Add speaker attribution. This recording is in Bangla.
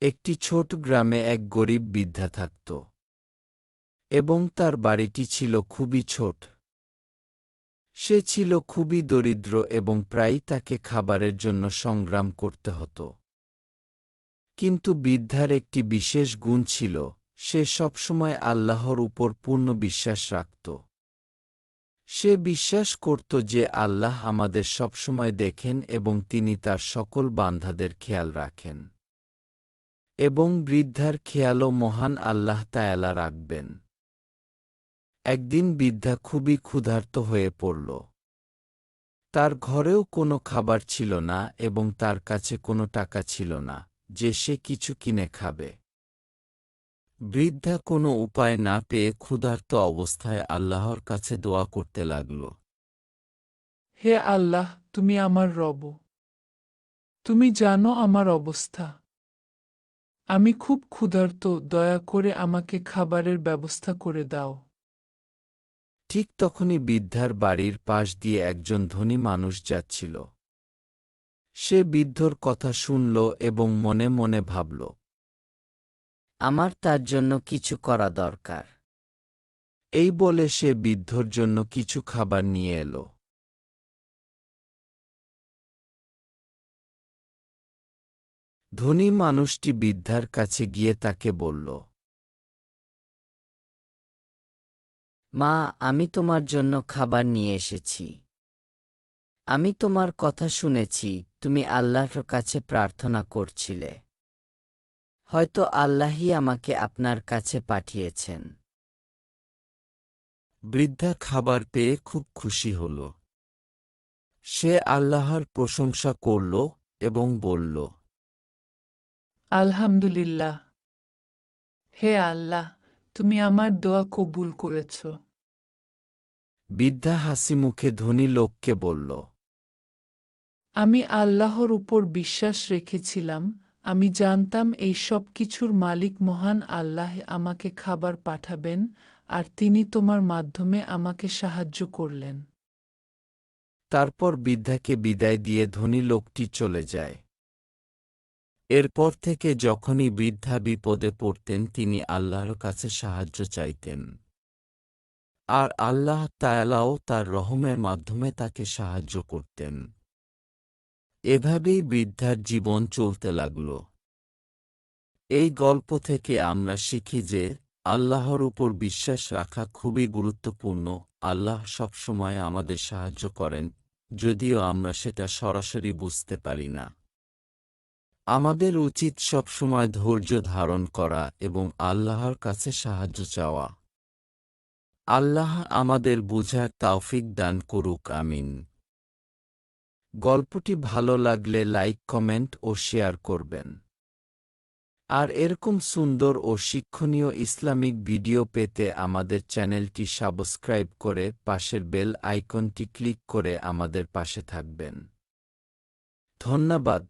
Speaker 1: একটি ছোট গ্রামে এক গরিব বৃদ্ধা থাকত এবং তার বাড়িটি ছিল খুবই ছোট। সে ছিল খুবই দরিদ্র এবং প্রায়ই তাকে খাবারের জন্য সংগ্রাম করতে হতো। কিন্তু বৃদ্ধার একটি বিশেষ গুণ ছিল, সে সবসময় আল্লাহর উপর পূর্ণ বিশ্বাস রাখত। সে বিশ্বাস করত যে আল্লাহ আমাদের সবসময় দেখেন এবং তিনি তার সকল বান্দাদের খেয়াল রাখেন। এবং বৃদ্ধার খেয়ালও মহান আল্লাহ তাআলা রাখবেন। একদিন বৃদ্ধা খুবই ক্ষুধার্ত হয়ে পড়ল। তার ঘরেও কোনো খাবার ছিল না এবং তার কাছে কোনো টাকা ছিল না যে সে কিছু কিনে খাবে। বৃদ্ধা কোনো উপায় না পেয়ে ক্ষুধার্ত অবস্থায় আল্লাহর কাছে দোয়া করতে লাগল।
Speaker 2: হে আল্লাহ, তুমি আমার রব। তুমি জানো আমার অবস্থা। আমি খুব ক্ষুধার্ত, দয়া করে আমাকে খাবারের ব্যবস্থা করে দাও।
Speaker 1: ঠিক তখনই বৃদ্ধার বাড়ির পাশ দিয়ে একজন ধনী মানুষ যাচ্ছিল। সে বৃদ্ধর কথা শুনল এবং মনে মনে ভাবল, আমার তার জন্য কিছু করা দরকার। এই বলে সে বৃদ্ধর জন্য কিছু খাবার নিয়ে এলো। ধনী মানুষটি বৃদ্ধার কাছে গিয়ে তাকে বলল, মা, আমি তোমার জন্য খাবার নিয়ে এসেছি। আমি তোমার কথা শুনেছি, তুমি আল্লাহর কাছে প্রার্থনা করছিলে। হয়তো আল্লাহই আমাকে আপনার কাছে পাঠিয়েছেন। বৃদ্ধা খাবার পেয়ে খুব খুশি হল। সে আল্লাহর প্রশংসা করল এবং বলল,
Speaker 2: আলহামদুলিল্লাহ। হে আল্লাহ, তুমি আমার দোয়া কবুল করেছ।
Speaker 1: বৃদ্ধা হাসিমুখে ধনী লোককে বলল,
Speaker 2: আমি আল্লাহর উপর বিশ্বাস রেখেছিলাম। আমি জানতাম এই সব কিছুর মালিক মহান আল্লাহ আমাকে খাবার পাঠাবেন, আর তিনি তোমার মাধ্যমে আমাকে সাহায্য করলেন।
Speaker 1: তারপর বৃদ্ধাকে বিদায় দিয়ে ধনী লোকটি চলে যায়। এরপর থেকে যখনই বৃদ্ধা বিপদে পড়তেন তিনি আল্লাহর কাছে সাহায্য চাইতেন। আর আল্লাহ তাআলাও তার রহমের মাধ্যমে তাকে সাহায্য করতেন। এভাবেই বৃদ্ধার জীবন চলতে লাগল। এই গল্প থেকে আমরা শিখি যে আল্লাহর উপর বিশ্বাস রাখা খুবই গুরুত্বপূর্ণ। আল্লাহ সবসময় আমাদের সাহায্য করেন, যদিও আমরা সেটা সরাসরি বুঝতে পারি না। আমাদের উচিত সবসময় ধৈর্য ধারণ করা এবং আল্লাহর কাছে সাহায্য চাওয়া। আল্লাহ আমাদের বুঝার তৌফিক দান করুক, আমিন। গল্পটি ভালো লাগলে লাইক, কমেন্ট ও শেয়ার করবেন। আর এরকম সুন্দর ও শিক্ষণীয় ইসলামিক ভিডিও পেতে আমাদের চ্যানেলটি সাবস্ক্রাইব করে পাশের বেল আইকনটি ক্লিক করে আমাদের পাশে থাকবেন। ধন্যবাদ।